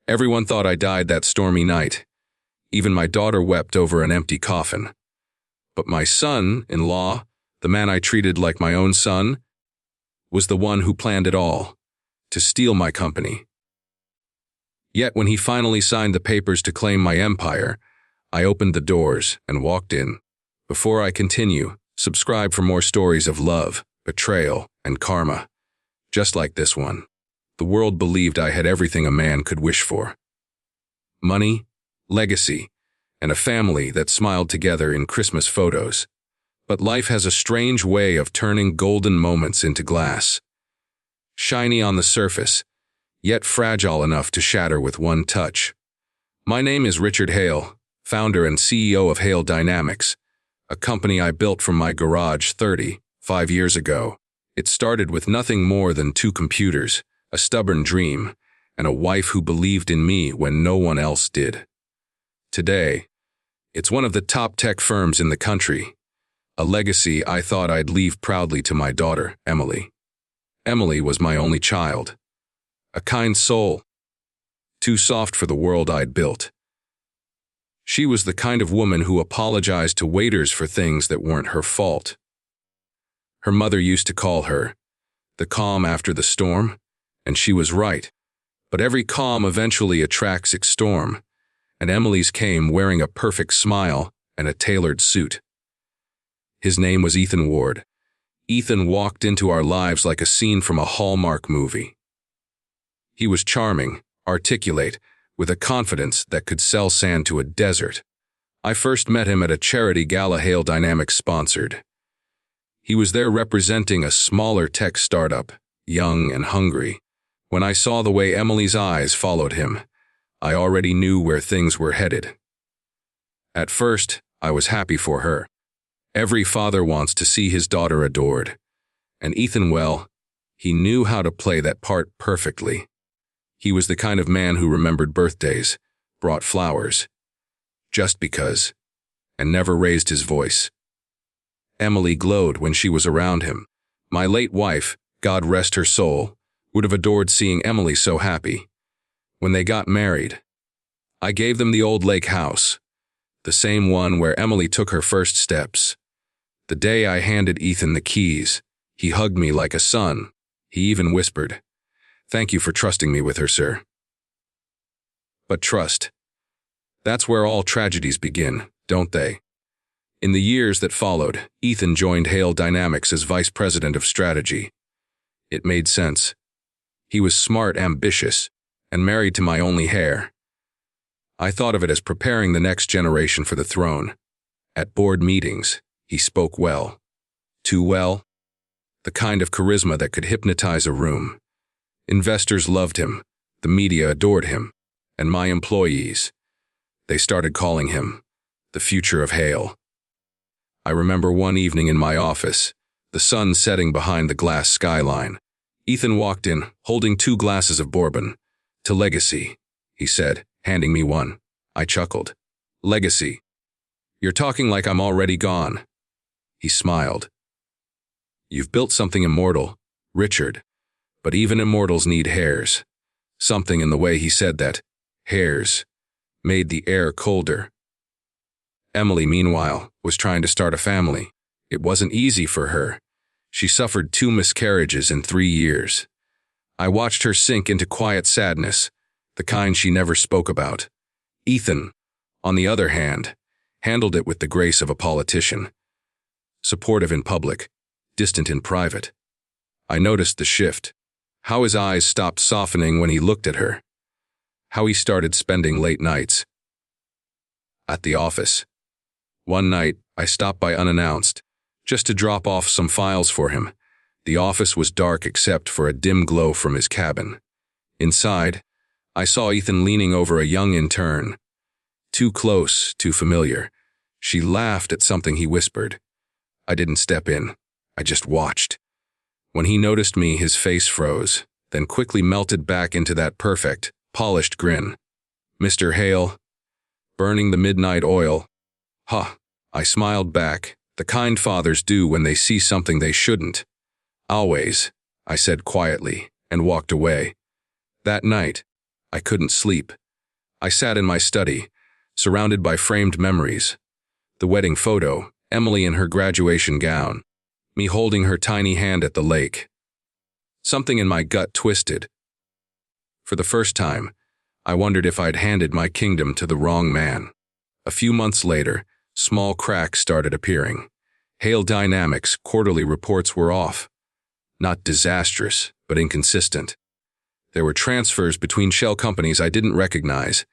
Everyone thought I died that stormy night. Even my daughter wept over an empty coffin. But my son-in-law, the man I treated like my own son, was the one who planned it all, to steal my company. Yet when he finally signed the papers to claim my empire, I opened the doors and walked in. Before I continue, subscribe for more stories of love, betrayal, and karma. Just like this one. The world believed I had everything a man could wish for. Money, legacy, and a family that smiled together in Christmas photos. But life has a strange way of turning golden moments into glass. Shiny on the surface, yet fragile enough to shatter with one touch. My name is Richard Hale, founder and CEO of Hale Dynamics, a company I built from my garage 35 years ago. It started with nothing more than 2 computers, a stubborn dream, and a wife who believed in me when no one else did. Today, it's one of the top tech firms in the country, a legacy I thought I'd leave proudly to my daughter, Emily. Emily was my only child, a kind soul, too soft for the world I'd built. She was the kind of woman who apologized to waiters for things that weren't her fault. Her mother used to call her the calm after the storm, and she was right. But every calm eventually attracts its storm, and Emily's came wearing a perfect smile and a tailored suit. His name was Ethan Ward. Ethan walked into our lives like a scene from a Hallmark movie. He was charming, articulate, with a confidence that could sell sand to a desert. I first met him at a charity gala Hale Dynamics sponsored. He was there representing a smaller tech startup, young and hungry. When I saw the way Emily's eyes followed him, I already knew where things were headed. At first, I was happy for her. Every father wants to see his daughter adored. And Ethan, well, he knew how to play that part perfectly. He was the kind of man who remembered birthdays, brought flowers, just because, and never raised his voice. Emily glowed when she was around him. My late wife, God rest her soul, would have adored seeing Emily so happy. When they got married, I gave them the old lake house, the same one where Emily took her first steps. The day I handed Ethan the keys, he hugged me like a son. He even whispered, "Thank you for trusting me with her, sir." But trust, that's where all tragedies begin, don't they? In the years that followed, Ethan joined Hale Dynamics as Vice President of Strategy. It made sense. He was smart, ambitious, and married to my only heir. I thought of it as preparing the next generation for the throne. At board meetings, he spoke well. Too well. The kind of charisma that could hypnotize a room. Investors loved him, the media adored him, and my employees, they started calling him the future of Hale. I remember one evening in my office, the sun setting behind the glass skyline. Ethan walked in, holding 2 glasses of bourbon. "To legacy," he said, handing me one. I chuckled. "Legacy? You're talking like I'm already gone." He smiled. "You've built something immortal, Richard, but even immortals need hairs." Something in the way he said that, hairs, made the air colder. Emily, meanwhile, was trying to start a family. It wasn't easy for her. She suffered 2 miscarriages in 3 years. I watched her sink into quiet sadness, the kind she never spoke about. Ethan, on the other hand, handled it with the grace of a politician. Supportive in public, distant in private. I noticed the shift, how his eyes stopped softening when he looked at her, how he started spending late nights at the office. One night, I stopped by unannounced, just to drop off some files for him. The office was dark except for a dim glow from his cabin. Inside, I saw Ethan leaning over a young intern. Too close, too familiar. She laughed at something he whispered. I didn't step in. I just watched. When he noticed me, his face froze, then quickly melted back into that perfect, polished grin. "Mr. Hale, burning the midnight oil." "Huh," I smiled back, the kind fathers do when they see something they shouldn't. "Always," I said quietly, and walked away. That night, I couldn't sleep. I sat in my study, surrounded by framed memories. The wedding photo, Emily in her graduation gown, me holding her tiny hand at the lake. Something in my gut twisted. For the first time, I wondered if I'd handed my kingdom to the wrong man. A few months later, small cracks started appearing. Hail Dynamics quarterly reports were off. Not disastrous, but inconsistent. There were transfers between shell companies I didn't recognize,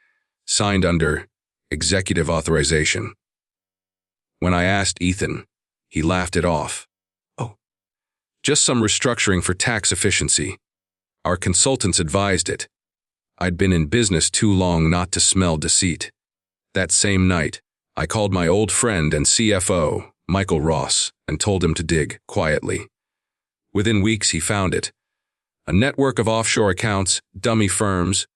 signed under executive authorization. When I asked Ethan, he laughed it off. Oh, just some restructuring for tax efficiency. Our consultants advised it. I'd been in business too long not to smell deceit. That same night, I called my old friend and CFO, Michael Ross, and told him to dig quietly. Within weeks, he found it. A network of offshore accounts, dummy firms,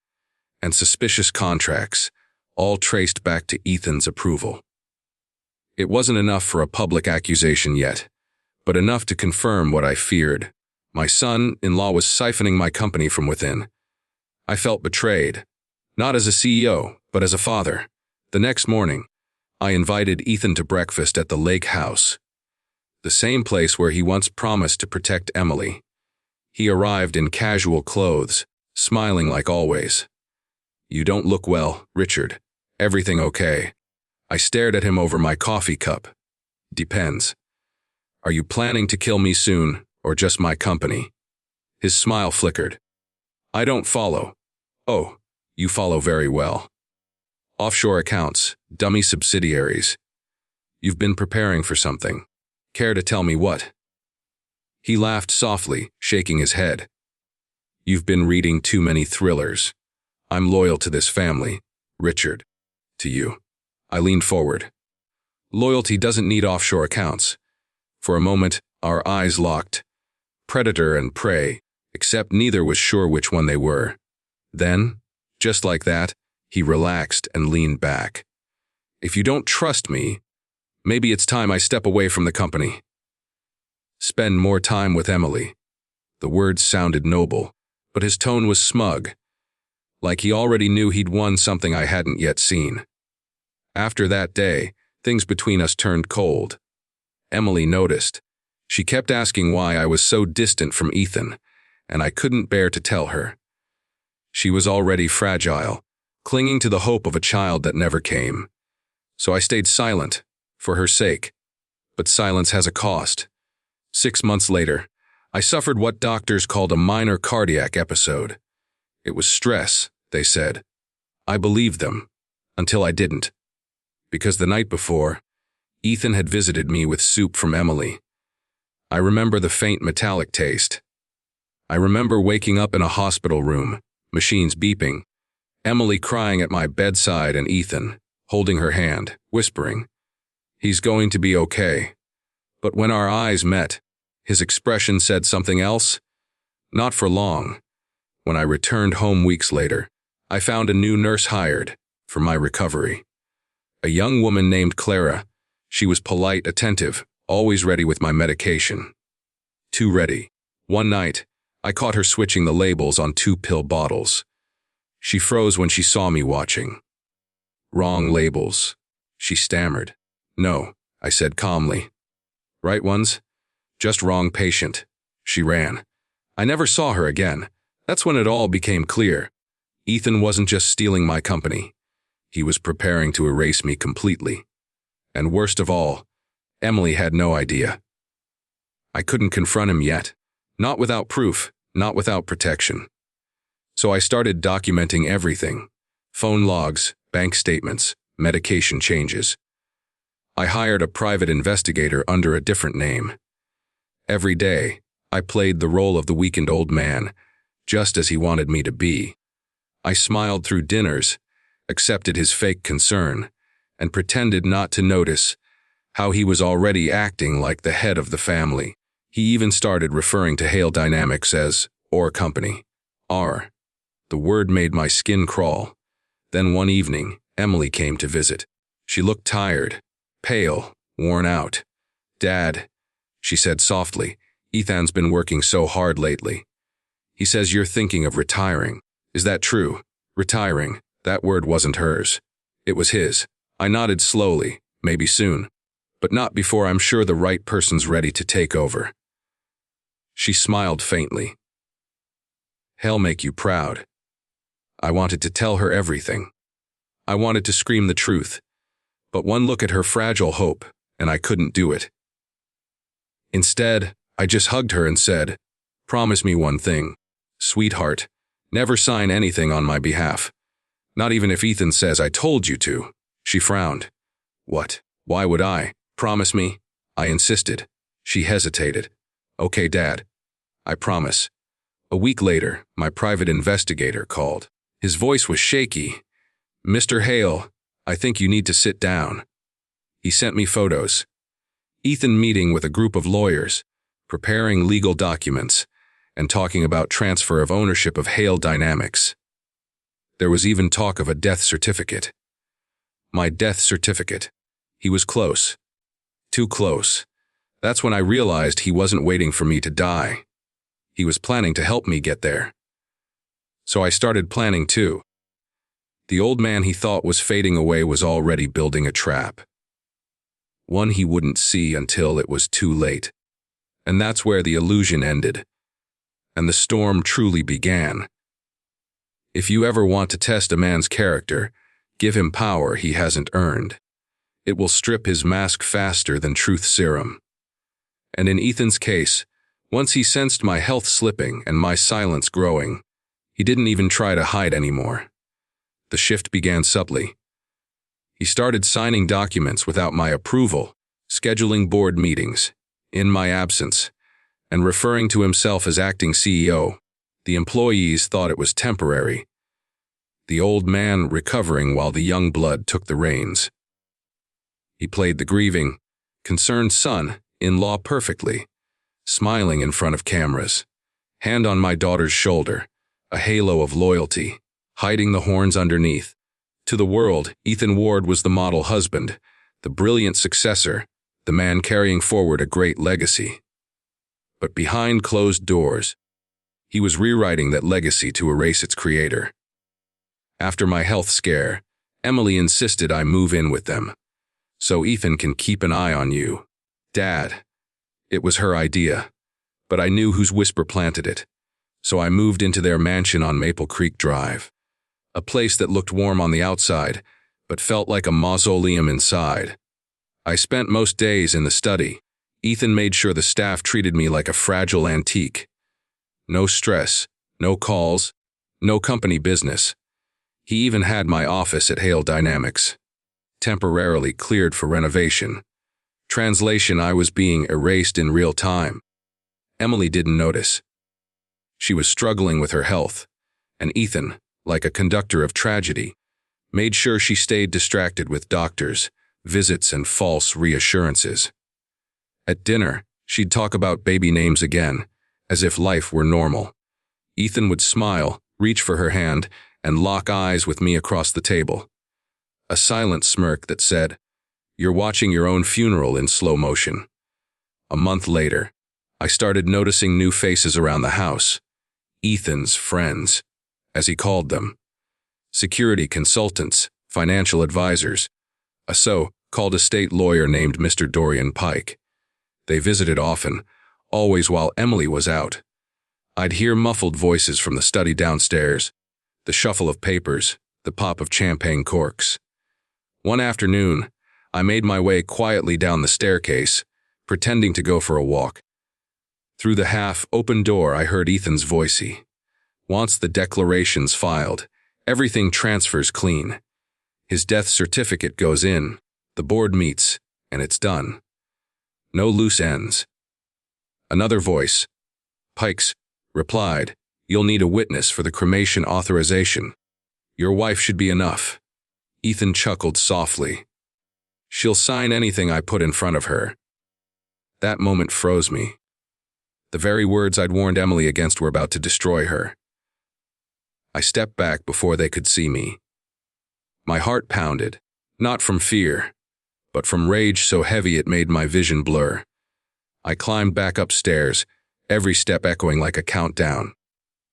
and suspicious contracts, all traced back to Ethan's approval. It wasn't enough for a public accusation yet, but enough to confirm what I feared. My son-in-law was siphoning my company from within. I felt betrayed, not as a CEO, but as a father. The next morning, I invited Ethan to breakfast at the lake house, the same place where he once promised to protect Emily. He arrived in casual clothes, smiling like always. "You don't look well, Richard. Everything okay?" I stared at him over my coffee cup. "Depends. Are you planning to kill me soon, or just my company?" His smile flickered. "I don't follow." "Oh, you follow very well. Offshore accounts, dummy subsidiaries. You've been preparing for something. Care to tell me what?" He laughed softly, shaking his head. "You've been reading too many thrillers. I'm loyal to this family, Richard. To you." I leaned forward. "Loyalty doesn't need offshore accounts." For a moment, our eyes locked. Predator and prey, except neither was sure which one they were. Then, just like that, he relaxed and leaned back. "If you don't trust me, maybe it's time I step away from the company. Spend more time with Emily." The words sounded noble, but his tone was smug, like he already knew he'd won something I hadn't yet seen. After that day, things between us turned cold. Emily noticed. She kept asking why I was so distant from Ethan, and I couldn't bear to tell her. She was already fragile, clinging to the hope of a child that never came. So I stayed silent, for her sake. But silence has a cost. 6 months later, I suffered what doctors called a minor cardiac episode. It was stress, they said. I believed them, until I didn't. Because the night before, Ethan had visited me with soup from Emily. I remember the faint metallic taste. I remember waking up in a hospital room, machines beeping, Emily crying at my bedside and Ethan, holding her hand, whispering, "He's going to be okay." But when our eyes met, his expression said something else. Not for long. When I returned home weeks later, I found a new nurse hired for my recovery. A young woman named Clara. She was polite, attentive, always ready with my medication. Too ready. One night, I caught her switching the labels on 2 pill bottles. She froze when she saw me watching. "Wrong labels," she stammered. "No," I said calmly. "Right ones? Just wrong patient." She ran. I never saw her again. That's when it all became clear. Ethan wasn't just stealing my company. He was preparing to erase me completely. And worst of all, Emily had no idea. I couldn't confront him yet. Not without proof, not without protection. So I started documenting everything. Phone logs, bank statements, medication changes. I hired a private investigator under a different name. Every day, I played the role of the weakened old man, just as he wanted me to be. I smiled through dinners, accepted his fake concern, and pretended not to notice how he was already acting like the head of the family. He even started referring to Hail Dynamics as "or company." R. The word made my skin crawl. Then one evening, Emily came to visit. She looked tired, pale, worn out. "Dad," she said softly, "Ethan's been working so hard lately. He says you're thinking of retiring. Is that true?" Retiring, that word wasn't hers. It was his. I nodded slowly, maybe soon, but not before I'm sure the right person's ready to take over. She smiled faintly. Hell make you proud. I wanted to tell her everything. I wanted to scream the truth, but one look at her fragile hope, and I couldn't do it. Instead, I just hugged her and said, "Promise me one thing, sweetheart, never sign anything on my behalf. Not even if Ethan says I told you to." She frowned. "What? Why would I? Promise me?" I insisted. She hesitated. "Okay, Dad. I promise." A week later, my private investigator called. His voice was shaky. "Mr. Hale, I think you need to sit down." He sent me photos. Ethan meeting with a group of lawyers, preparing legal documents, and talking about transfer of ownership of Hale Dynamics. There was even talk of a death certificate. My death certificate. He was close. Too close. That's when I realized he wasn't waiting for me to die. He was planning to help me get there. So I started planning too. The old man he thought was fading away was already building a trap. One he wouldn't see until it was too late. And that's where the illusion ended. And the storm truly began. If you ever want to test a man's character, give him power he hasn't earned. It will strip his mask faster than truth serum. And in Ethan's case, once he sensed my health slipping and my silence growing, he didn't even try to hide anymore. The shift began subtly. He started signing documents without my approval, scheduling board meetings, in my absence, and referring to himself as acting CEO. The employees thought it was temporary. The old man recovering while the young blood took the reins. He played the grieving, concerned son-in-law perfectly, smiling in front of cameras, hand on my daughter's shoulder, a halo of loyalty, hiding the horns underneath. To the world, Ethan Ward was the model husband, the brilliant successor, the man carrying forward a great legacy. But behind closed doors, he was rewriting that legacy to erase its creator. After my health scare, Emily insisted I move in with them, so Ethan can keep an eye on you. Dad. It was her idea, but I knew whose whisper planted it, so I moved into their mansion on Maple Creek Drive, a place that looked warm on the outside, but felt like a mausoleum inside. I spent most days in the study. Ethan made sure the staff treated me like a fragile antique. No stress, no calls, no company business. He even had my office at Hale Dynamics, temporarily cleared for renovation. Translation: I was being erased in real time. Emily didn't notice. She was struggling with her health, and Ethan, like a conductor of tragedy, made sure she stayed distracted with doctors, visits, and false reassurances. At dinner, she'd talk about baby names again, as if life were normal. Ethan would smile, reach for her hand, and lock eyes with me across the table. A silent smirk that said, "You're watching your own funeral in slow motion." A month later, I started noticing new faces around the house. Ethan's friends, as he called them. Security consultants, financial advisors, a so-called estate lawyer named Mr. Dorian Pike. They visited often, always while Emily was out. I'd hear muffled voices from the study downstairs, the shuffle of papers, the pop of champagne corks. One afternoon, I made my way quietly down the staircase, pretending to go for a walk. Through the half-open door, I heard Ethan's voice. Once the declaration's filed, everything transfers clean. His death certificate goes in, the board meets, and it's done. No loose ends. Another voice, Pike's, replied, "You'll need a witness for the cremation authorization. Your wife should be enough." Ethan chuckled softly. "She'll sign anything I put in front of her." That moment froze me. The very words I'd warned Emily against were about to destroy her. I stepped back before they could see me. My heart pounded, not from fear, but from rage so heavy it made my vision blur. I climbed back upstairs, every step echoing like a countdown.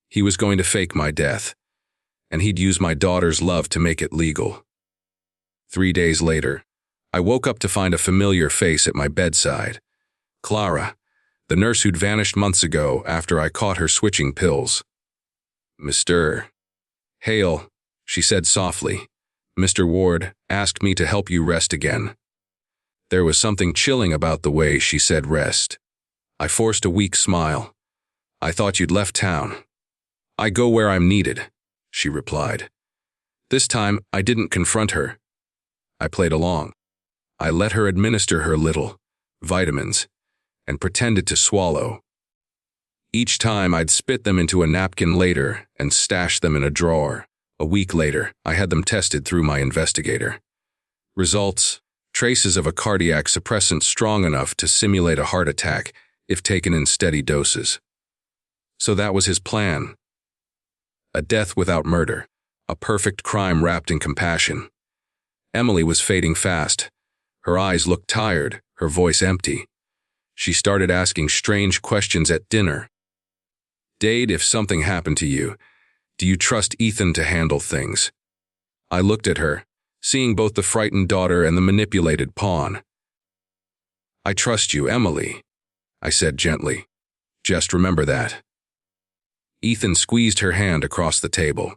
He was going to fake my death, and he'd use my daughter's love to make it legal. 3 days later, I woke up to find a familiar face at my bedside. Clara, the nurse who'd vanished months ago after I caught her switching pills. "Mr. Hale," she said softly, "Mr. Ward asked me to help you rest again." There was something chilling about the way she said rest. I forced a weak smile. "I thought you'd left town." "I go where I'm needed," she replied. This time, I didn't confront her. I played along. I let her administer her little vitamins and pretended to swallow. Each time I'd spit them into a napkin later and stash them in a drawer. A week later, I had them tested through my investigator. Results: traces of a cardiac suppressant strong enough to simulate a heart attack if taken in steady doses. So that was his plan. A death without murder, a perfect crime wrapped in compassion. Emily was fading fast. Her eyes looked tired, her voice empty. She started asking strange questions at dinner. "Dade, if something happened to you, do you trust Ethan to handle things?" I looked at her, seeing both the frightened daughter and the manipulated pawn. "I trust you, Emily," I said gently. "Just remember that." Ethan squeezed her hand across the table.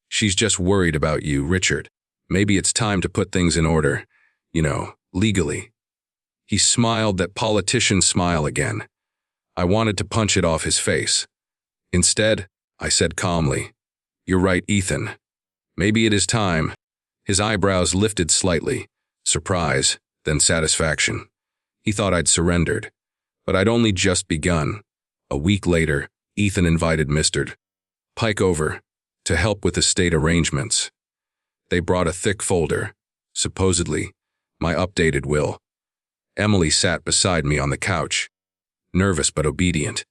"She's just worried about you, Richard. Maybe it's time to put things in order, legally." He smiled that politician smile again. I wanted to punch it off his face. Instead, I said calmly, "You're right, Ethan. Maybe it is time." His eyebrows lifted slightly, surprise, then satisfaction. He thought I'd surrendered, but I'd only just begun. A week later, Ethan invited Mr. Pike over to help with estate arrangements. They brought a thick folder, supposedly my updated will. Emily sat beside me on the couch, nervous but obedient.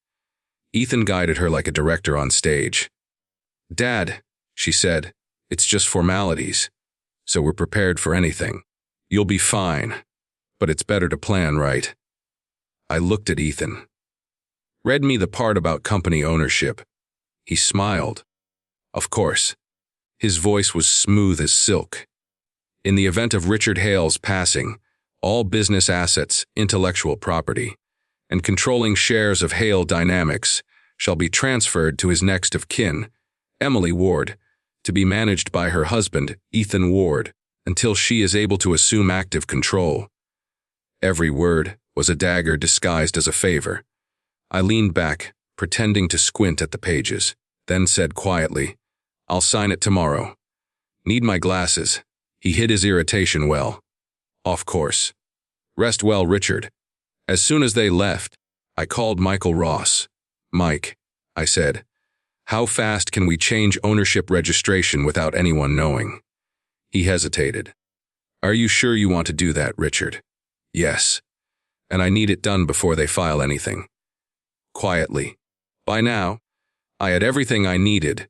Ethan guided her like a director on stage. "Dad," she said, "it's just formalities, so we're prepared for anything. You'll be fine, but it's better to plan right." I looked at Ethan. "Read me the part about company ownership." He smiled. "Of course." His voice was smooth as silk. "In the event of Richard Hale's passing, all business assets, intellectual property, and controlling shares of Hale Dynamics shall be transferred to his next of kin, Emily Ward, to be managed by her husband, Ethan Ward, until she is able to assume active control." Every word was a dagger disguised as a favor. I leaned back, pretending to squint at the pages, then said quietly, "I'll sign it tomorrow. Need my glasses." He hid his irritation well. "Of course. Rest well, Richard." As soon as they left, I called Michael Ross. "Mike," I said, "how fast can we change ownership registration without anyone knowing?" He hesitated. "Are you sure you want to do that, Richard?" "Yes. And I need it done before they file anything." Quietly. By now, I had everything I needed: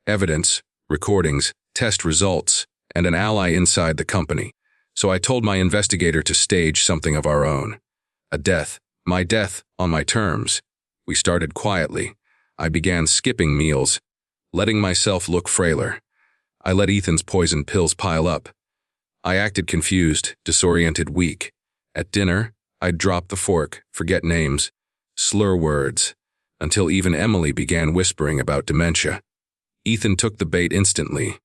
evidence, recordings, test results, and an ally inside the company. So I told my investigator to stage something of our own. A death, my death, on my terms. We started quietly. I began skipping meals, letting myself look frailer. I let Ethan's poison pills pile up. I acted confused, disoriented, weak. At dinner, I'd drop the fork, forget names, slur words, until even Emily began whispering about dementia. Ethan took the bait instantly.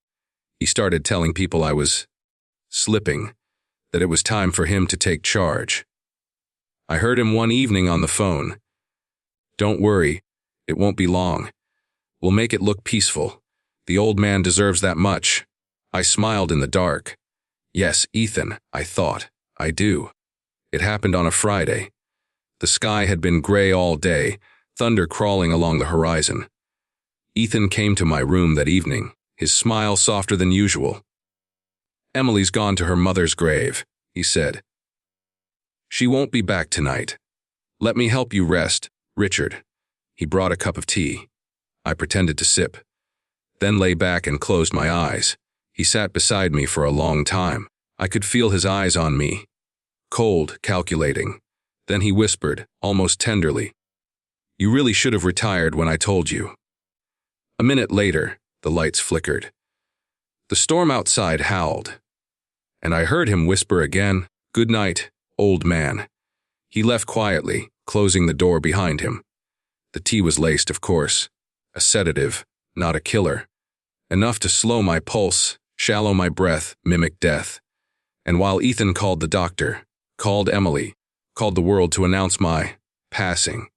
He started telling people I was slipping, that it was time for him to take charge. I heard him one evening on the phone. "Don't worry, it won't be long. We'll make it look peaceful. The old man deserves that much." I smiled in the dark. Yes, Ethan, I thought, I do. It happened on a Friday. The sky had been gray all day, thunder crawling along the horizon. Ethan came to my room that evening, his smile softer than usual. "Emily's gone to her mother's grave," he said. "She won't be back tonight. Let me help you rest, Richard." He brought a cup of tea. I pretended to sip, then lay back and closed my eyes. He sat beside me for a long time. I could feel his eyes on me, cold, calculating. Then he whispered, almost tenderly, "You really should have retired when I told you." A minute later, The lights flickered. The storm outside howled, and I heard him whisper again, "Good night, old man." He left quietly, closing the door behind him. The tea was laced, of course. A sedative, not a killer. Enough to slow my pulse, shallow my breath, mimic death. And while Ethan called the doctor, called Emily, called the world to announce my passing,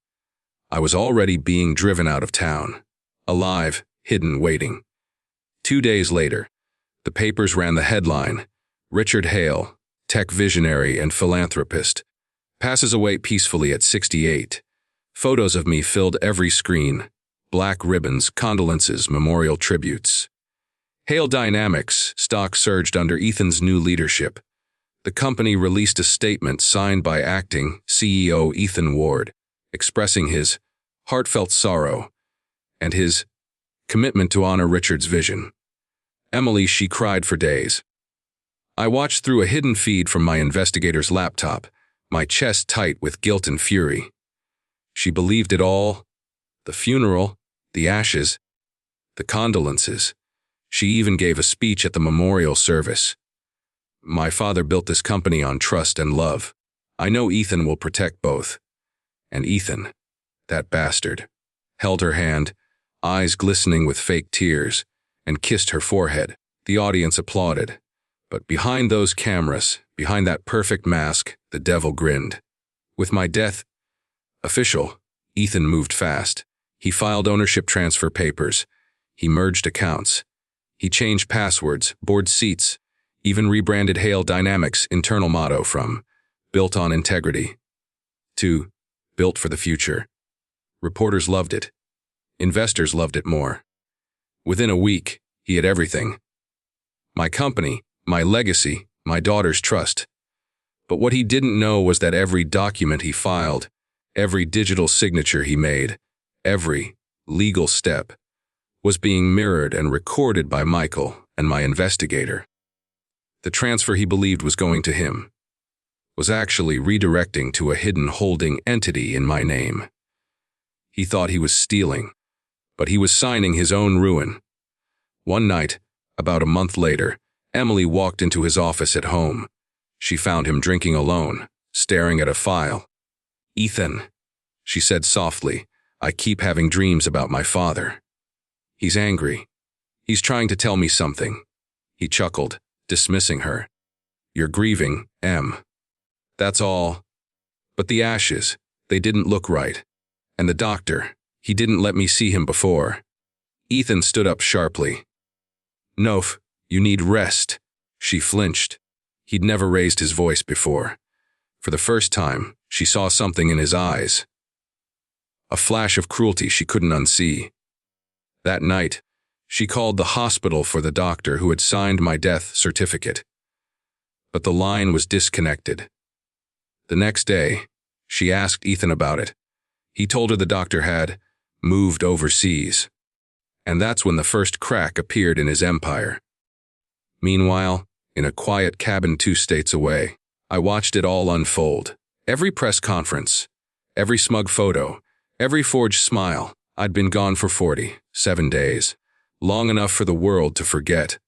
I was already being driven out of town. Alive, hidden, waiting. 2 days later, the papers ran the headline, "Richard Hale, tech visionary and philanthropist, passes away peacefully at 68. Photos of me filled every screen. Black ribbons, condolences, memorial tributes. Hale Dynamics stock surged under Ethan's new leadership. The company released a statement signed by acting CEO Ethan Ward, expressing his heartfelt sorrow and his commitment to honor Richard's vision. Emily, she cried for days. I watched through a hidden feed from my investigator's laptop, my chest tight with guilt and fury. She believed it all. The funeral, the ashes, the condolences. She even gave a speech at the memorial service. My father built this company on trust and love. I know Ethan will protect both. And Ethan, that bastard, held her hand, eyes glistening with fake tears, and kissed her forehead. The audience applauded. But behind those cameras, behind that perfect mask, the devil grinned. With my death official, Ethan moved fast. He filed ownership transfer papers. He merged accounts. He changed passwords, board seats, even rebranded Hale Dynamics' internal motto from "Built on Integrity" to "Built for the Future." Reporters loved it. Investors loved it more. Within a week, he had everything. My company, my legacy, my daughter's trust. But what he didn't know was that every document he filed, every digital signature he made, every legal step, was being mirrored and recorded by Michael and my investigator. The transfer he believed was going to him was actually redirecting to a hidden holding entity in my name. He thought he was stealing, but he was signing his own ruin. One night, about a month later, Emily walked into his office at home. She found him drinking alone, staring at a file. "Ethan," she said softly, "I keep having dreams about my father. He's angry. He's trying to tell me something." He chuckled, dismissing her. "You're grieving, Em. That's all. But the ashes, they didn't look right. And the doctor, he didn't let me see him before." Ethan stood up sharply. "Nof, you need rest." She flinched. He'd never raised his voice before. For the first time, she saw something in his eyes. A flash of cruelty she couldn't unsee. That night, she called the hospital for the doctor who had signed my death certificate. But the line was disconnected. The next day, she asked Ethan about it. He told her the doctor had moved overseas. And that's when the first crack appeared in his empire. Meanwhile, in a quiet cabin 2 states away, I watched it all unfold. Every press conference, every smug photo, every forged smile. I'd been gone for 47 days, long enough for the world to forget,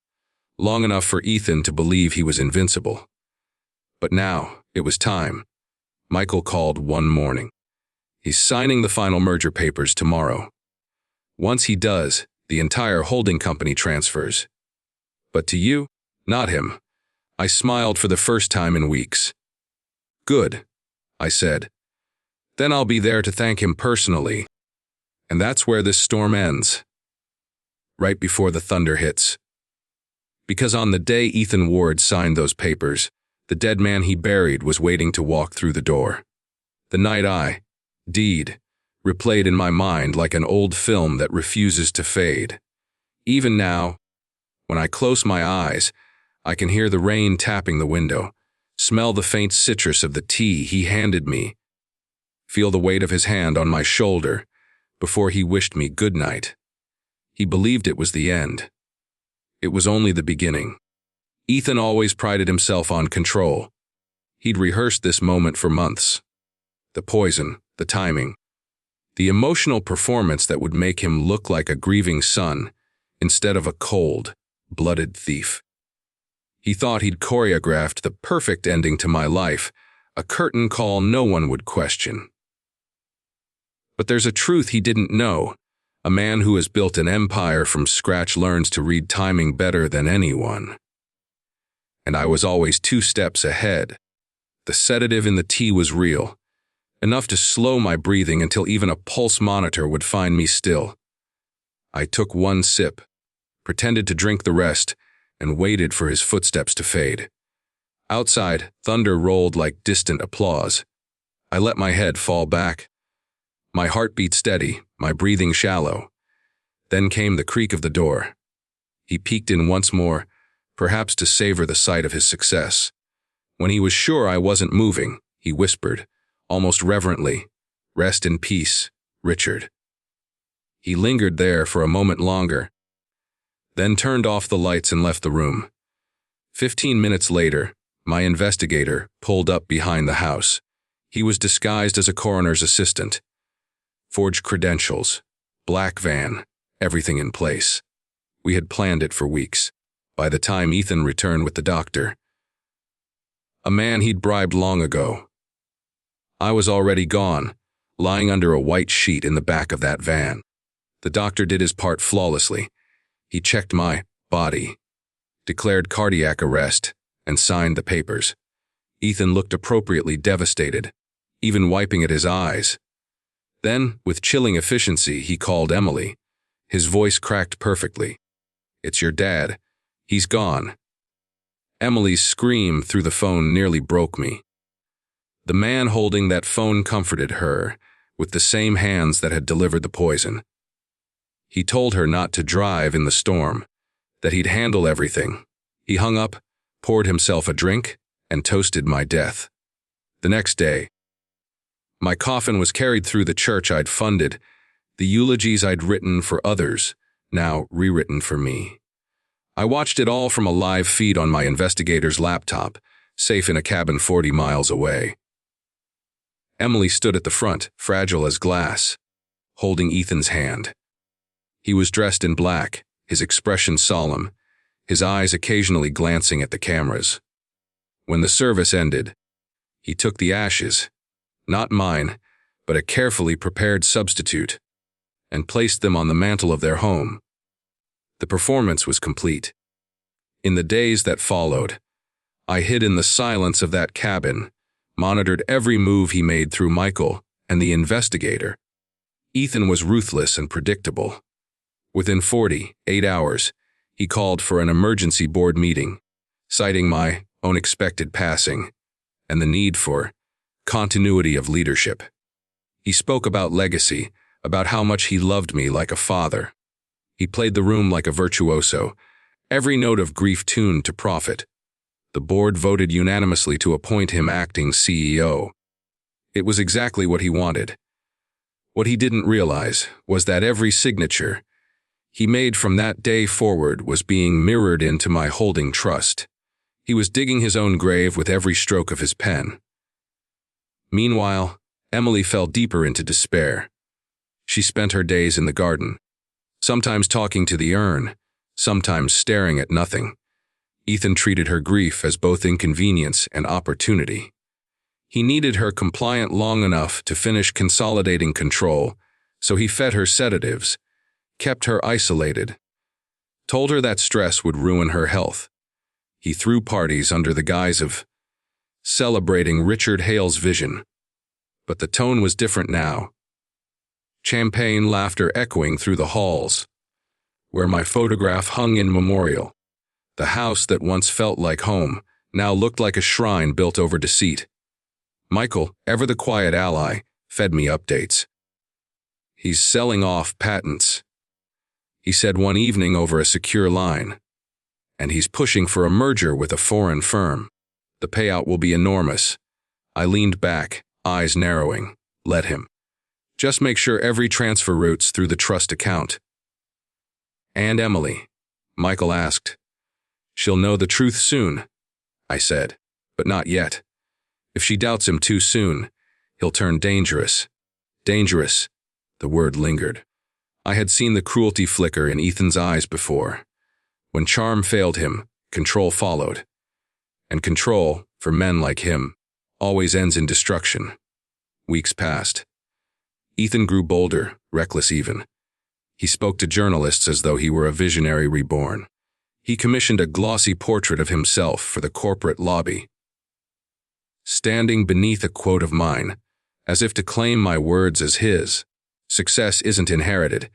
long enough for Ethan to believe he was invincible. But now, it was time. Michael called one morning. He's signing the final merger papers tomorrow. Once he does, the entire holding company transfers. But to you, not him. I smiled for the first time in weeks. "Good," I said. "Then I'll be there to thank him personally." And that's where this storm ends. Right before the thunder hits. Because on the day Ethan Ward signed those papers, the dead man he buried was waiting to walk through the door. The night I, deed, replayed in my mind like an old film that refuses to fade. Even now, when I close my eyes, I can hear the rain tapping the window, smell the faint citrus of the tea he handed me, feel the weight of his hand on my shoulder before he wished me good night. He believed it was the end. It was only the beginning. Ethan always prided himself on control. He'd rehearsed this moment for months. The poison, the timing, the emotional performance that would make him look like a grieving son, instead of a cold, blooded thief. He thought he'd choreographed the perfect ending to my life, a curtain call no one would question. But there's a truth he didn't know. A man who has built an empire from scratch learns to read timing better than anyone. And I was always 2 steps ahead. The sedative in the tea was real, enough to slow my breathing until even a pulse monitor would find me still. I took 1 sip, pretended to drink the rest, and waited for his footsteps to fade. Outside, thunder rolled like distant applause. I let my head fall back. My heartbeat steady, my breathing shallow. Then came the creak of the door. He peeked in once more, perhaps to savor the sight of his success. When he was sure I wasn't moving, he whispered, almost reverently, "Rest in peace, Richard." He lingered there for a moment longer, then turned off the lights and left the room. 15 minutes later, my investigator pulled up behind the house. He was disguised as a coroner's assistant. Forged credentials, black van, everything in place. We had planned it for weeks. By the time Ethan returned with the doctor, a man he'd bribed long ago, I was already gone, lying under a white sheet in the back of that van. The doctor did his part flawlessly. He checked my body, declared cardiac arrest, and signed the papers. Ethan looked appropriately devastated, even wiping at his eyes. Then, with chilling efficiency, he called Emily. His voice cracked perfectly. "It's your dad. He's gone." Emily's scream through the phone nearly broke me. The man holding that phone comforted her, with the same hands that had delivered the poison. He told her not to drive in the storm, that he'd handle everything. He hung up, poured himself a drink, and toasted my death. The next day, my coffin was carried through the church I'd funded, the eulogies I'd written for others, now rewritten for me. I watched it all from a live feed on my investigator's laptop, safe in a cabin 40 miles away. Emily stood at the front, fragile as glass, holding Ethan's hand. He was dressed in black, his expression solemn, his eyes occasionally glancing at the cameras. When the service ended, he took the ashes, not mine, but a carefully prepared substitute, and placed them on the mantel of their home. The performance was complete. In the days that followed, I hid in the silence of that cabin, monitored every move he made through Michael and the investigator. Ethan was ruthless and predictable. Within 48 hours, he called for an emergency board meeting, citing my unexpected passing and the need for continuity of leadership. He spoke about legacy, about how much he loved me like a father. He played the room like a virtuoso, every note of grief tuned to profit. The board voted unanimously to appoint him acting CEO. It was exactly what he wanted. What he didn't realize was that every signature he made from that day forward was being mirrored into my holding trust. He was digging his own grave with every stroke of his pen. Meanwhile, Emily fell deeper into despair. She spent her days in the garden, sometimes talking to the urn, sometimes staring at nothing. Ethan treated her grief as both inconvenience and opportunity. He needed her compliant long enough to finish consolidating control, so he fed her sedatives, kept her isolated, told her that stress would ruin her health. He threw parties under the guise of celebrating Richard Hale's vision. But the tone was different now. Champagne laughter echoing through the halls, where my photograph hung in memorial. The house that once felt like home now looked like a shrine built over deceit. Michael, ever the quiet ally, fed me updates. "He's selling off patents," he said one evening over a secure line. "And he's pushing for a merger with a foreign firm. The payout will be enormous." I leaned back, eyes narrowing. Let him. Just make sure every transfer routes through the trust account. "And Emily?" Michael asked. "She'll know the truth soon," I said, "but not yet. If she doubts him too soon, he'll turn dangerous." Dangerous. The word lingered. I had seen the cruelty flicker in Ethan's eyes before. When charm failed him, control followed. And control, for men like him, always ends in destruction. Weeks passed. Ethan grew bolder, reckless even. He spoke to journalists as though he were a visionary reborn. He commissioned a glossy portrait of himself for the corporate lobby. Standing beneath a quote of mine, as if to claim my words as his, "Success isn't inherited,"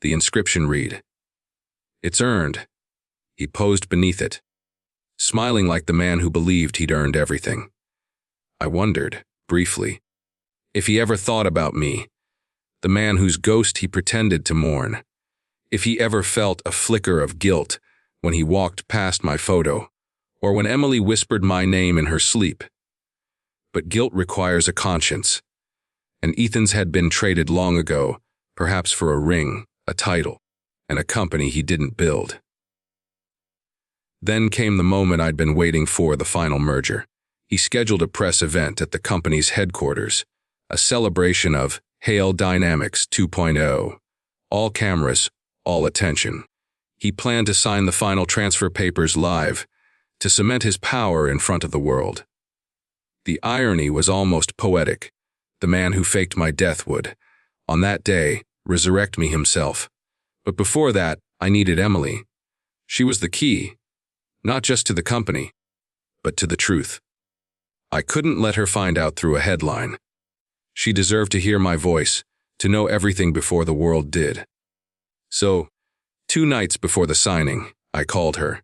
the inscription read. "It's earned." He posed beneath it, smiling like the man who believed he'd earned everything. I wondered, briefly, if he ever thought about me, the man whose ghost he pretended to mourn, if he ever felt a flicker of guilt when he walked past my photo, or when Emily whispered my name in her sleep. But guilt requires a conscience, and Ethan's had been traded long ago, perhaps for a ring, a title, and a company he didn't build. Then came the moment I'd been waiting for, the final merger. He scheduled a press event at the company's headquarters, a celebration of Hail Dynamics 2.0. All cameras, all attention. He planned to sign the final transfer papers live, to cement his power in front of the world. The irony was almost poetic. The man who faked my death would, on that day, resurrect me himself. But before that, I needed Emily. She was the key, not just to the company, but to the truth. I couldn't let her find out through a headline. She deserved to hear my voice, to know everything before the world did. So, 2 nights before the signing, I called her.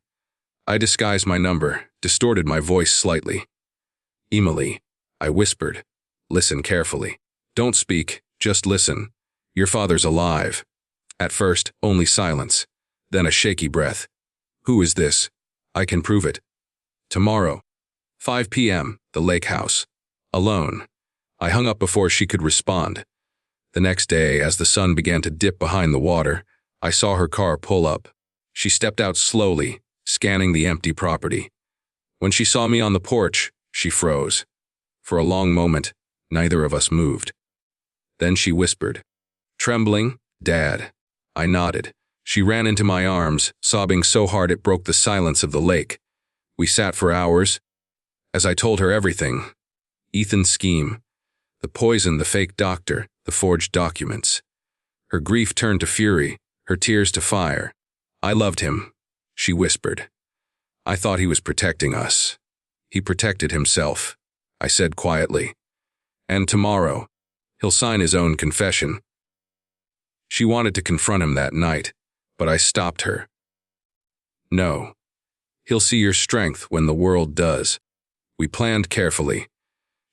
I disguised my number, distorted my voice slightly. "Emily," I whispered. "Listen carefully. Don't speak, just listen. Your father's alive." At first, only silence, then a shaky breath. "Who is this? I can prove it. Tomorrow, 5 p.m., the lake house. Alone." I hung up before she could respond. The next day, as the sun began to dip behind the water, I saw her car pull up. She stepped out slowly, scanning the empty property. When she saw me on the porch, she froze. For a long moment, neither of us moved. Then she whispered, "Trembling, Dad." I nodded. She ran into my arms, sobbing so hard it broke the silence of the lake. We sat for hours. As I told her everything, Ethan's scheme, the poison, the fake doctor, the forged documents. Her grief turned to fury, her tears to fire. "I loved him," she whispered. "I thought he was protecting us. He protected himself," I said quietly. "And tomorrow, he'll sign his own confession." She wanted to confront him that night, but I stopped her. "No. He'll see your strength when the world does." We planned carefully.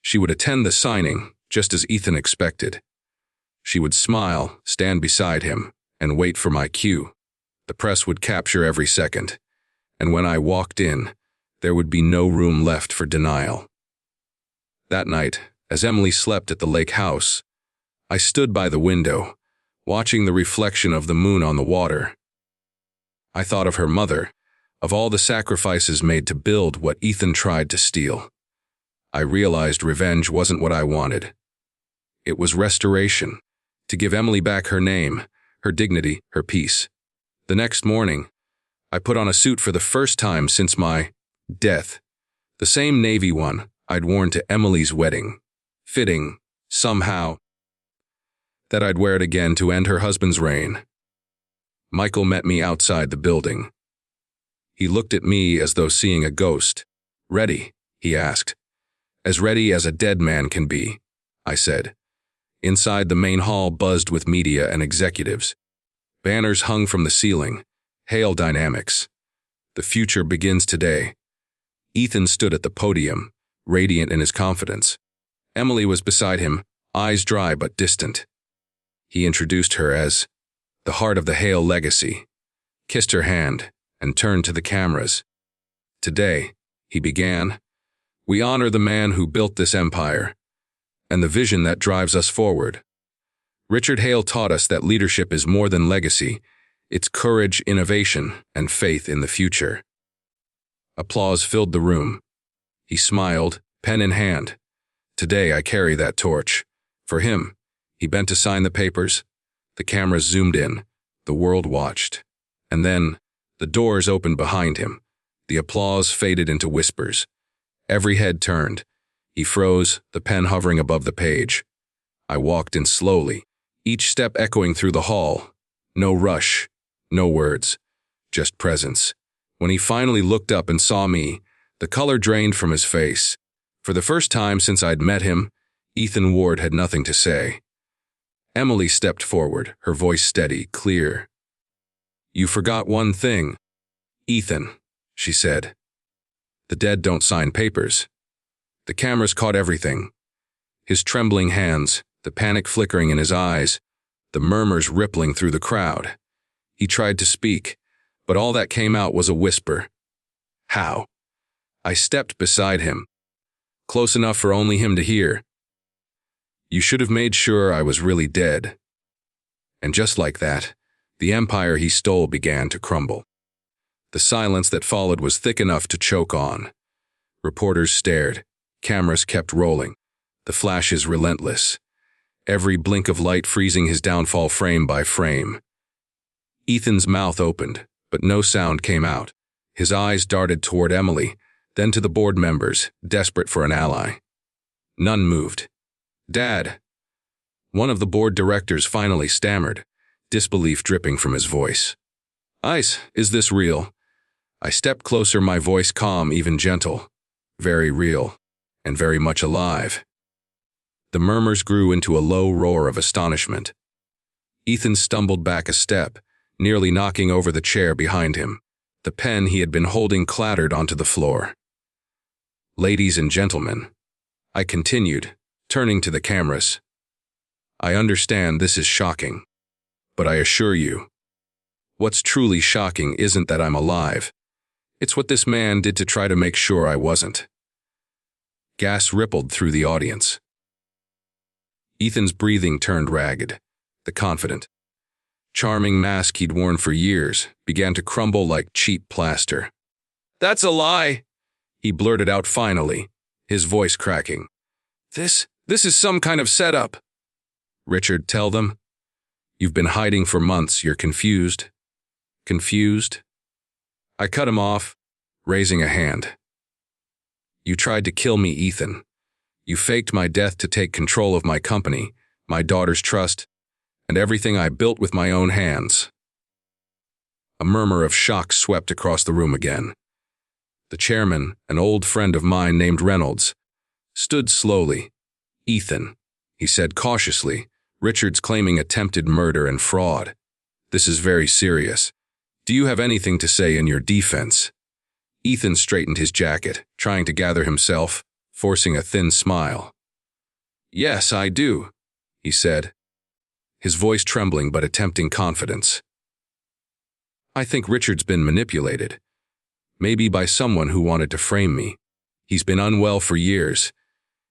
She would attend the signing, just as Ethan expected. She would smile, stand beside him, and wait for my cue. The press would capture every second, and when I walked in, there would be no room left for denial. That night, as Emily slept at the lake house, I stood by the window, watching the reflection of the moon on the water. I thought of her mother, of all the sacrifices made to build what Ethan tried to steal. I realized revenge wasn't what I wanted. It was restoration, to give Emily back her name, her dignity, her peace. The next morning, I put on a suit for the first time since my death, the same navy one I'd worn to Emily's wedding, fitting, somehow, that I'd wear it again to end her husband's reign. Michael met me outside the building. He looked at me as though seeing a ghost. "Ready?" he asked. "As ready as a dead man can be," I said. Inside, the main hall buzzed with media and executives. Banners hung from the ceiling. "Hail Dynamics. The future begins today." Ethan stood at the podium, radiant in his confidence. Emily was beside him, eyes dry but distant. He introduced her as the heart of the Hale legacy, kissed her hand, and turned to the cameras. "Today," he began, "we honor the man who built this empire, and the vision that drives us forward. Richard Hale taught us that leadership is more than legacy, it's courage, innovation, and faith in the future." Applause filled the room. He smiled, pen in hand. "Today I carry that torch." For him, he bent to sign the papers. The cameras zoomed in. The world watched. And then, the doors opened behind him. The applause faded into whispers. Every head turned. He froze, the pen hovering above the page. I walked in slowly, each step echoing through the hall. No rush, no words, just presence. When he finally looked up and saw me, the color drained from his face. For the first time since I'd met him, Ethan Ward had nothing to say. Emily stepped forward, her voice steady, clear. "You forgot one thing, Ethan," she said. "The dead don't sign papers." The cameras caught everything. His trembling hands, the panic flickering in his eyes, the murmurs rippling through the crowd. He tried to speak, but all that came out was a whisper. "How?" I stepped beside him, close enough for only him to hear. "You should have made sure I was really dead." And just like that, the empire he stole began to crumble. The silence that followed was thick enough to choke on. Reporters stared. Cameras kept rolling. The flashes relentless. Every blink of light freezing his downfall frame by frame. Ethan's mouth opened, but no sound came out. His eyes darted toward Emily, then to the board members, desperate for an ally. None moved. "Dad." One of the board directors finally stammered, disbelief dripping from his voice. "Ice, is this real?" I stepped closer, my voice calm, even gentle. "Very real, and very much alive." The murmurs grew into a low roar of astonishment. Ethan stumbled back a step, nearly knocking over the chair behind him. The pen he had been holding clattered onto the floor. "Ladies and gentlemen," I continued, turning to the cameras. "I understand this is shocking, but I assure you, what's truly shocking isn't that I'm alive. It's what this man did to try to make sure I wasn't." Gas rippled through the audience. Ethan's breathing turned ragged. The confident, charming mask he'd worn for years began to crumble like cheap plaster. "That's a lie," he blurted out finally, his voice cracking. This is some kind of setup." "Richard, tell them. You've been hiding for months, you're confused." "Confused?" I cut him off, raising a hand. "You tried to kill me, Ethan. You faked my death to take control of my company, my daughter's trust, and everything I built with my own hands." A murmur of shock swept across the room again. The chairman, an old friend of mine named Reynolds, stood slowly. "Ethan," he said cautiously, "Richard's claiming attempted murder and fraud. This is very serious. Do you have anything to say in your defense?" Ethan straightened his jacket, trying to gather himself, forcing a thin smile. "Yes, I do," he said, his voice trembling but attempting confidence. "I think Richard's been manipulated. Maybe by someone who wanted to frame me. He's been unwell for years.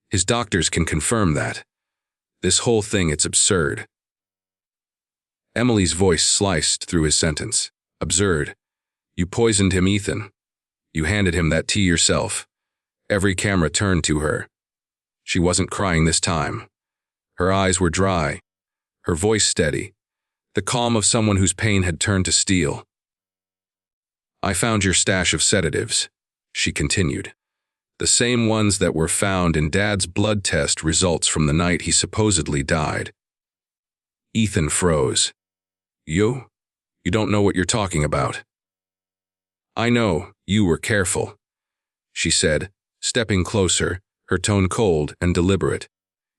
His doctors can confirm that. This whole thing, it's absurd." Emily's voice sliced through his sentence. "Absurd? You poisoned him, Ethan. You handed him that tea yourself." Every camera turned to her. She wasn't crying this time. Her eyes were dry, her voice steady, the calm of someone whose pain had turned to steel. "I found your stash of sedatives," she continued. "The same ones that were found in Dad's blood test results from the night he supposedly died." Ethan froze. You don't know what you're talking about." "I know, you were careful," she said, stepping closer, her tone cold and deliberate.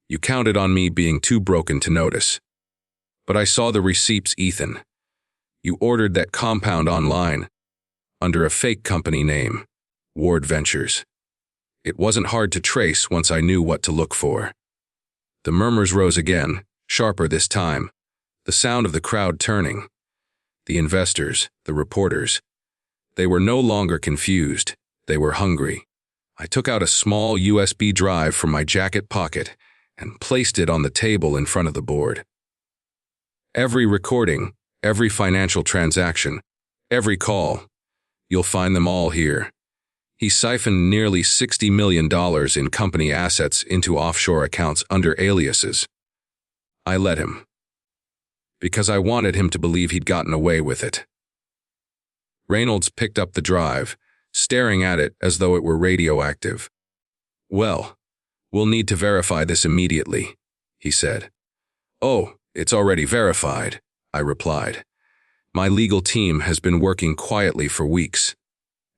"You counted on me being too broken to notice. But I saw the receipts, Ethan. You ordered that compound online, under a fake company name, Ward Ventures. It wasn't hard to trace once I knew what to look for." The murmurs rose again, sharper this time, the sound of the crowd turning. The investors, the reporters. They were no longer confused, they were hungry. I took out a small USB drive from my jacket pocket and placed it on the table in front of the board. Every recording, every financial transaction, every call, you'll find them all here. He siphoned nearly $60 million in company assets into offshore accounts under aliases. I let him. because I wanted him to believe he'd gotten away with it. Reynolds picked up the drive, staring at it as though it were radioactive. "Well, we'll need to verify this immediately," he said. "Oh, it's already verified," I replied. "My legal team has been working quietly for weeks,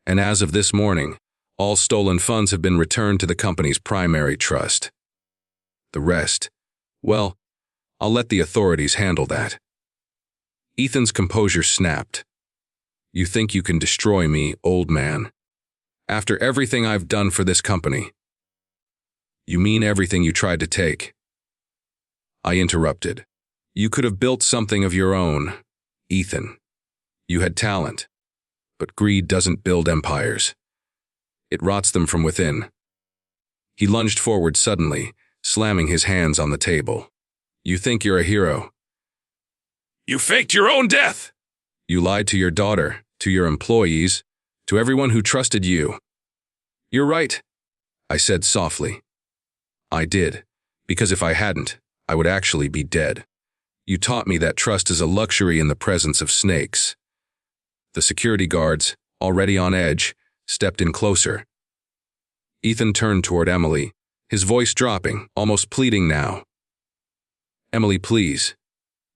and as of this morning, all stolen funds have been returned to the company's primary trust. The rest, well, I'll let the authorities handle that." Ethan's composure snapped. "You think you can destroy me, old man? After everything I've done for this company? You mean everything you tried to take?" I interrupted. "You could have built something of your own, Ethan. You had talent, but greed doesn't build empires. It rots them from within." He lunged forward suddenly, slamming his hands on the table. "You think you're a hero? You faked your own death! You lied to your daughter, to your employees, to everyone who trusted you." "You're right," I said softly. "I did, because if I hadn't, I would actually be dead. You taught me that trust is a luxury in the presence of snakes." The security guards, already on edge, stepped in closer. Ethan turned toward Emily, his voice dropping, almost pleading now. "Emily, please.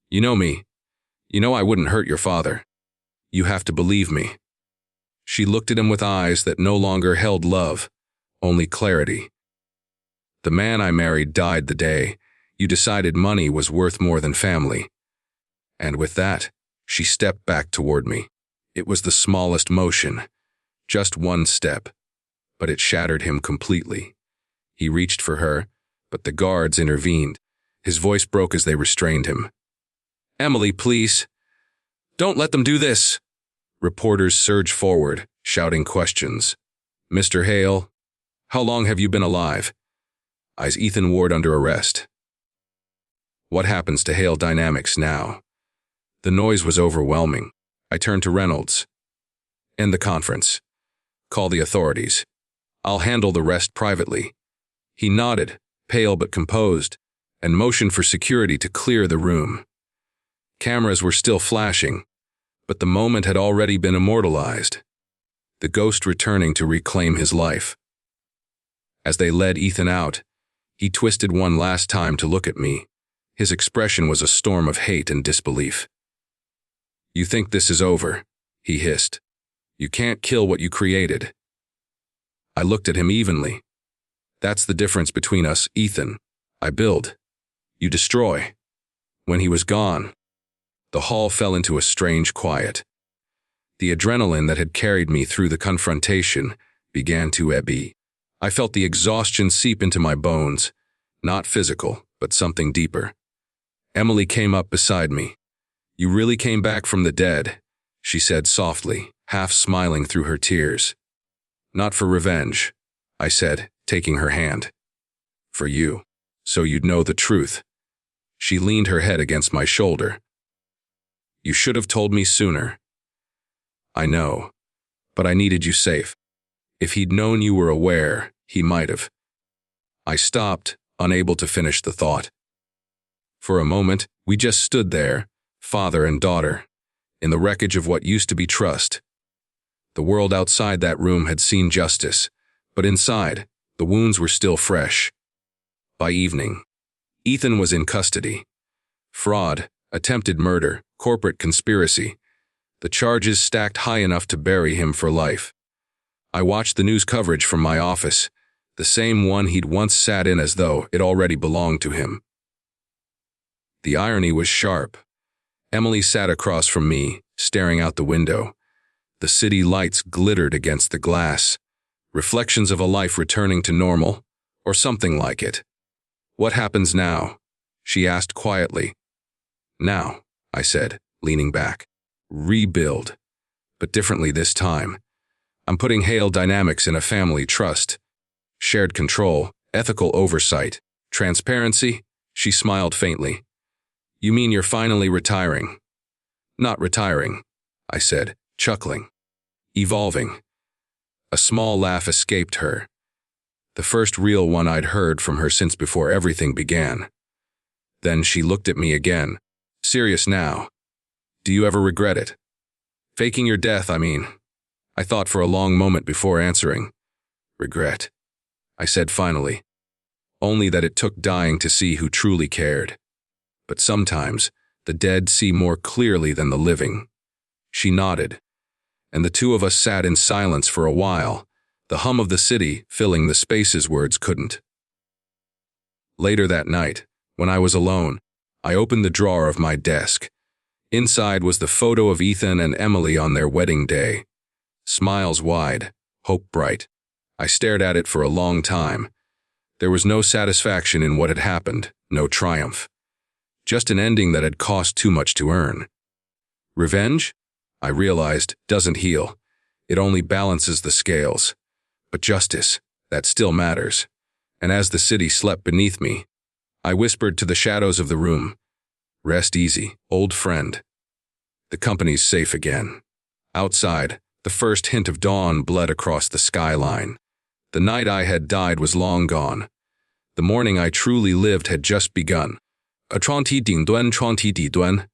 You know me. You know I wouldn't hurt your father. You have to believe me." She looked at him with eyes that no longer held love, only clarity. "The man I married died the day you decided money was worth more than family." And with that, she stepped back toward me. It was the smallest motion, just one step, but it shattered him completely. He reached for her, but the guards intervened. His voice broke as they restrained him. "Emily, please. Don't let them do this." Reporters surged forward, shouting questions. "Mr. Hale, how long have you been alive?" Is Ethan Ward under arrest? What happens to Hale Dynamics now? The noise was overwhelming. I turned to Reynolds. "End the conference. Call the authorities. I'll handle the rest privately." He nodded, pale but composed, and motioned for security to clear the room. Cameras were still flashing, but the moment had already been immortalized, the ghost returning to reclaim his life. As they led Ethan out, he twisted one last time to look at me. His expression was a storm of hate and disbelief. "You think this is over?" he hissed. "You can't kill what you created." I looked at him evenly. "That's the difference between us, Ethan. I build. You destroy." When he was gone, the hall fell into a strange quiet. The adrenaline that had carried me through the confrontation began to ebb. I felt the exhaustion seep into my bones, not physical, but something deeper. Emily came up beside me. "You really came back from the dead," she said softly, half smiling through her tears. "Not for revenge," I said, taking her hand. "For you, so you'd know the truth." She leaned her head against my shoulder. "You should have told me sooner." "I know, but I needed you safe. If he'd known you were aware, he might have." I stopped, unable to finish the thought. For a moment, we just stood there, father and daughter, in the wreckage of what used to be trust. The world outside that room had seen justice, but inside, the wounds were still fresh. By evening, Ethan was in custody. Fraud, attempted murder, corporate conspiracy. The charges stacked high enough to bury him for life. I watched the news coverage from my office, the same one he'd once sat in as though it already belonged to him. The irony was sharp. Emily sat across from me, staring out the window. The city lights glittered against the glass, reflections of a life returning to normal, or something like it. "What happens now?" she asked quietly. "Now," I said, leaning back. "Rebuild, but differently this time. I'm putting Hale Dynamics in a family trust. Shared control, ethical oversight, transparency." She smiled faintly. "You mean you're finally retiring?" "Not retiring," I said, chuckling. "Evolving." A small laugh escaped her, the first real one I'd heard from her since before everything began. Then she looked at me again, Serious now. Do you ever regret it? Faking your death, I mean. I thought for a long moment before answering. Regret, I said finally. Only that it took dying to see who truly cared. But sometimes, the dead see more clearly than the living. She nodded, and the two of us sat in silence for a while, the hum of the city filling the spaces words couldn't. Later that night, when I was alone, I opened the drawer of my desk. Inside was the photo of Ethan and Emily on their wedding day. Smiles wide, hope bright. I stared at it for a long time. There was no satisfaction in what had happened, no triumph. Just an ending that had cost too much to earn. Revenge, I realized, doesn't heal. It only balances the scales. But justice, that still matters. And as the city slept beneath me, I whispered to the shadows of the room, "Rest easy, old friend. The company's safe again." Outside, the first hint of dawn bled across the skyline. The night I had died was long gone. The morning I truly lived had just begun. A 床底端, 床底端.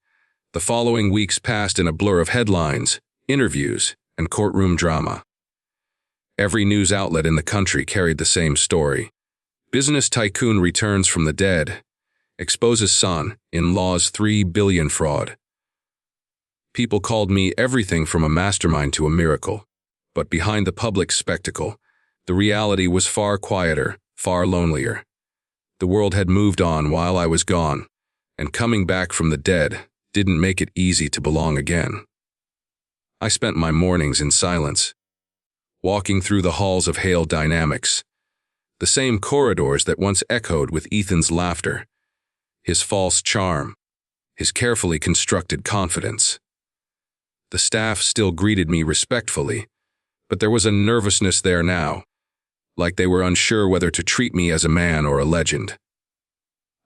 The following weeks passed in a blur of headlines, interviews, and courtroom drama. Every news outlet in the country carried the same story. Business tycoon returns from the dead, exposes son in law's $3 billion fraud. People called me everything from a mastermind to a miracle. But behind the public spectacle, the reality was far quieter, far lonelier. The world had moved on while I was gone, and coming back from the dead didn't make it easy to belong again. I spent my mornings in silence, walking through the halls of Hale Dynamics, the same corridors that once echoed with Ethan's laughter, his false charm, his carefully constructed confidence. The staff still greeted me respectfully, but there was a nervousness there now, like they were unsure whether to treat me as a man or a legend.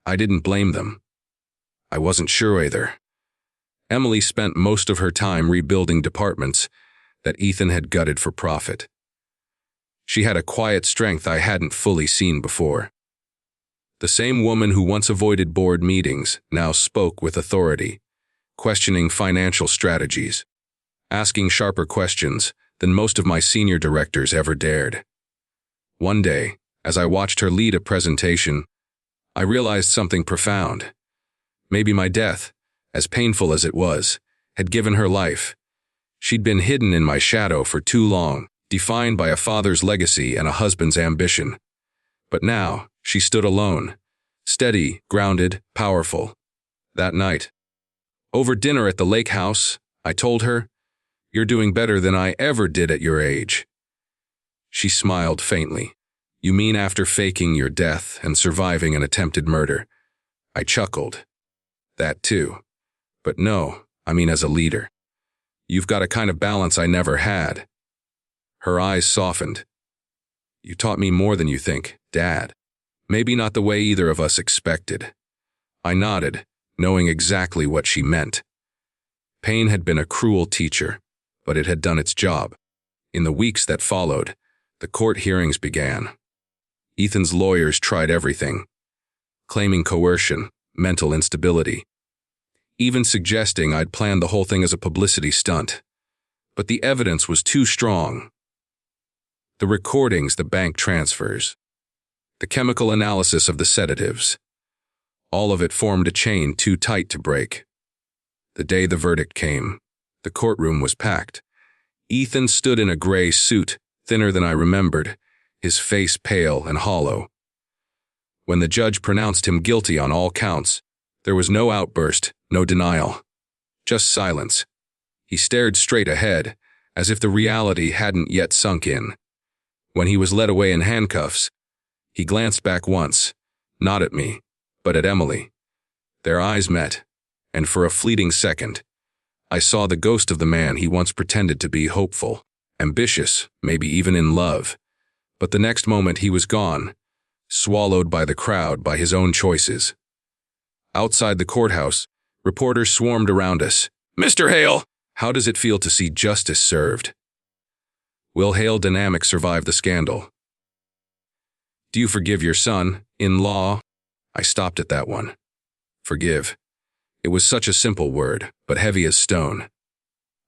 I didn't blame them. I wasn't sure either. Emily spent most of her time rebuilding departments that Ethan had gutted for profit. She had a quiet strength I hadn't fully seen before. The same woman who once avoided board meetings now spoke with authority, questioning financial strategies, asking sharper questions than most of my senior directors ever dared. One day, as I watched her lead a presentation, I realized something profound. Maybe my death, as painful as it was, had given her life. She'd been hidden in my shadow for too long, defined by a father's legacy and a husband's ambition. But now, she stood alone, steady, grounded, powerful. That night, over dinner at the lake house, I told her, "You're doing better than I ever did at your age." She smiled faintly. "You mean after faking your death and surviving an attempted murder?" I chuckled. "That too. But no, I mean as a leader. You've got a kind of balance I never had." Her eyes softened. "You taught me more than you think, Dad. Maybe not the way either of us expected." I nodded, knowing exactly what she meant. Pain had been a cruel teacher, but it had done its job. In the weeks that followed, the court hearings began. Ethan's lawyers tried everything, claiming coercion, mental instability, even suggesting I'd planned the whole thing as a publicity stunt. But the evidence was too strong. The recordings, the bank transfers, the chemical analysis of the sedatives, all of it formed a chain too tight to break. The day the verdict came, the courtroom was packed. Ethan stood in a gray suit, thinner than I remembered, his face pale and hollow. When the judge pronounced him guilty on all counts, there was no outburst, no denial, just silence. He stared straight ahead, as if the reality hadn't yet sunk in. When he was led away in handcuffs, he glanced back once, not at me, but at Emily. Their eyes met, and for a fleeting second, I saw the ghost of the man he once pretended to be, hopeful, ambitious, maybe even in love. But the next moment he was gone, swallowed by the crowd, by his own choices. Outside the courthouse, reporters swarmed around us. "Mr. Hale, how does it feel to see justice served? Will Hale Dynamics survive the scandal? Do you forgive your son, in law?" I stopped at that one. Forgive. It was such a simple word, but heavy as stone.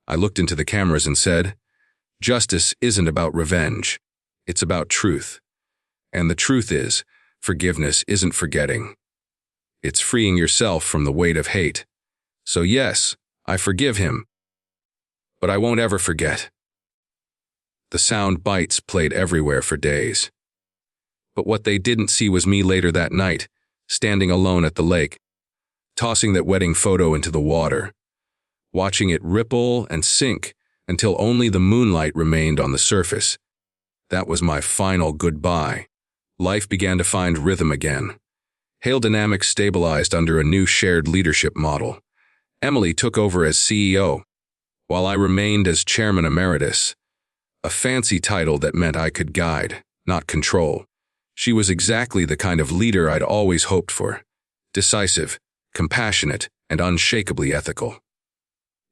I looked into the cameras and said, "Justice isn't about revenge. It's about truth. And the truth is, forgiveness isn't forgetting. It's freeing yourself from the weight of hate. So yes, I forgive him. But I won't ever forget." The sound bites played everywhere for days. But what they didn't see was me later that night, standing alone at the lake, tossing that wedding photo into the water, watching it ripple and sink until only the moonlight remained on the surface. That was my final goodbye. Life began to find rhythm again. Hale Dynamics stabilized under a new shared leadership model. Emily took over as CEO, while I remained as Chairman Emeritus, a fancy title that meant I could guide, not control. She was exactly the kind of leader I'd always hoped for: decisive, compassionate, and unshakably ethical.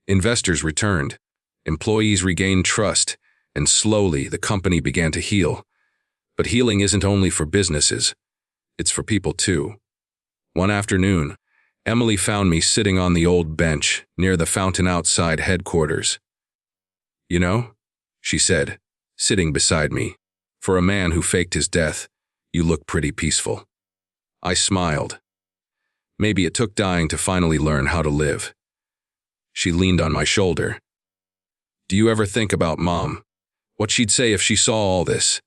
Investors returned, employees regained trust, and slowly the company began to heal. But healing isn't only for businesses, it's for people too. One afternoon, Emily found me sitting on the old bench near the fountain outside headquarters. "You know," she said, sitting beside me, "for a man who faked his death, you look pretty peaceful." I smiled. Maybe it took dying to finally learn how to live. She leaned on my shoulder. "Do you ever think about Mom? What she'd say if she saw all this?"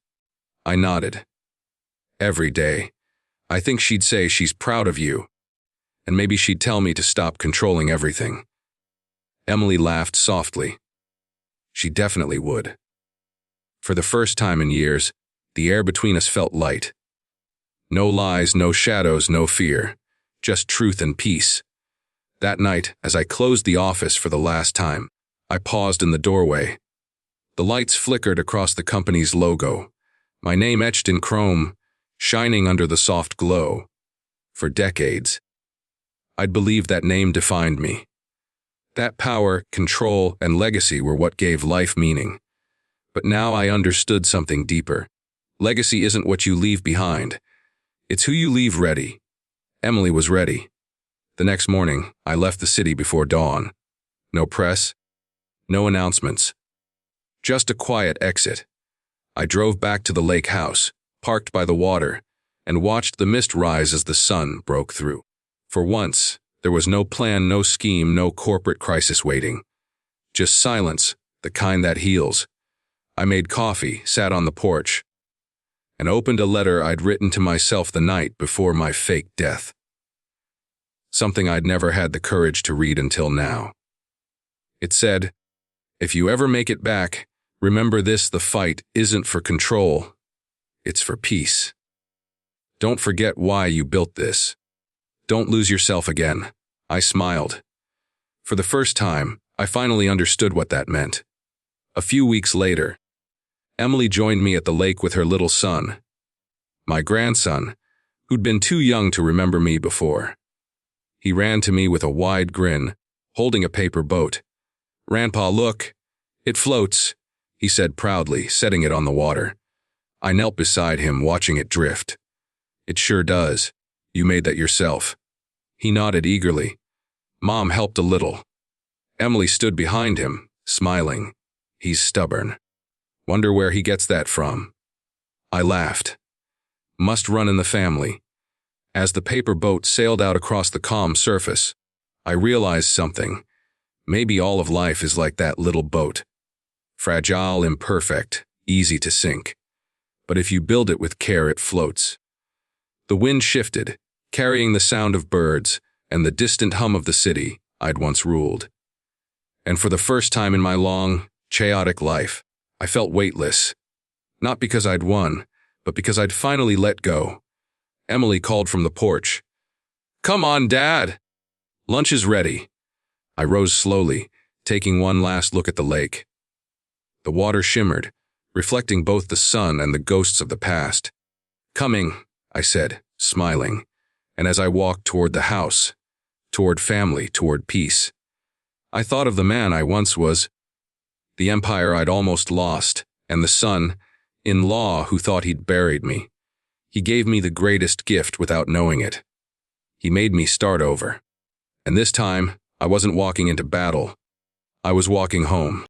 I nodded. "Every day. I think she'd say she's proud of you. And maybe she'd tell me to stop controlling everything." Emily laughed softly. She definitely would. For the first time in years, the air between us felt light. No lies, no shadows, no fear. Just truth and peace. That night, as I closed the office for the last time, I paused in the doorway. The lights flickered across the company's logo, my name etched in chrome, shining under the soft glow. For decades, I'd believed that name defined me. That power, control, and legacy were what gave life meaning. But now I understood something deeper. Legacy isn't what you leave behind. It's who you leave ready. Emily was ready. The next morning, I left the city before dawn. No press, no announcements. Just a quiet exit. I drove back to the lake house, parked by the water, and watched the mist rise as the sun broke through. For once, there was no plan, no scheme, no corporate crisis waiting. Just silence, the kind that heals. I made coffee, sat on the porch, and opened a letter I'd written to myself the night before my fake death. Something I'd never had the courage to read until now. It said, "If you ever make it back, remember this: the fight isn't for control, it's for peace. Don't forget why you built this. Don't lose yourself again." I smiled. For the first time, I finally understood what that meant. A few weeks later, Emily joined me at the lake with her little son, my grandson, who'd been too young to remember me before. He ran to me with a wide grin, holding a paper boat. "Grandpa, look, it floats," he said proudly, setting it on the water. I knelt beside him, watching it drift. "It sure does. You made that yourself." He nodded eagerly. Mom helped a little. Emily stood behind him, smiling. "He's stubborn. Wonder where he gets that from." I laughed. Must run in the family. As the paper boat sailed out across the calm surface, I realized something. Maybe all of life is like that little boat. Fragile, imperfect, easy to sink. But if you build it with care, it floats. The wind shifted, carrying the sound of birds and the distant hum of the city I'd once ruled. And for the first time in my long, chaotic life, I felt weightless. Not because I'd won, but because I'd finally let go. Emily called from the porch. "Come on, Dad! Lunch is ready." I rose slowly, taking one last look at the lake. The water shimmered, reflecting both the sun and the ghosts of the past. "Coming," I said, smiling, and as I walked toward the house, toward family, toward peace, I thought of the man I once was, the empire I'd almost lost, and the son-in-law who thought he'd buried me. He gave me the greatest gift without knowing it. He made me start over. And this time, I wasn't walking into battle. I was walking home.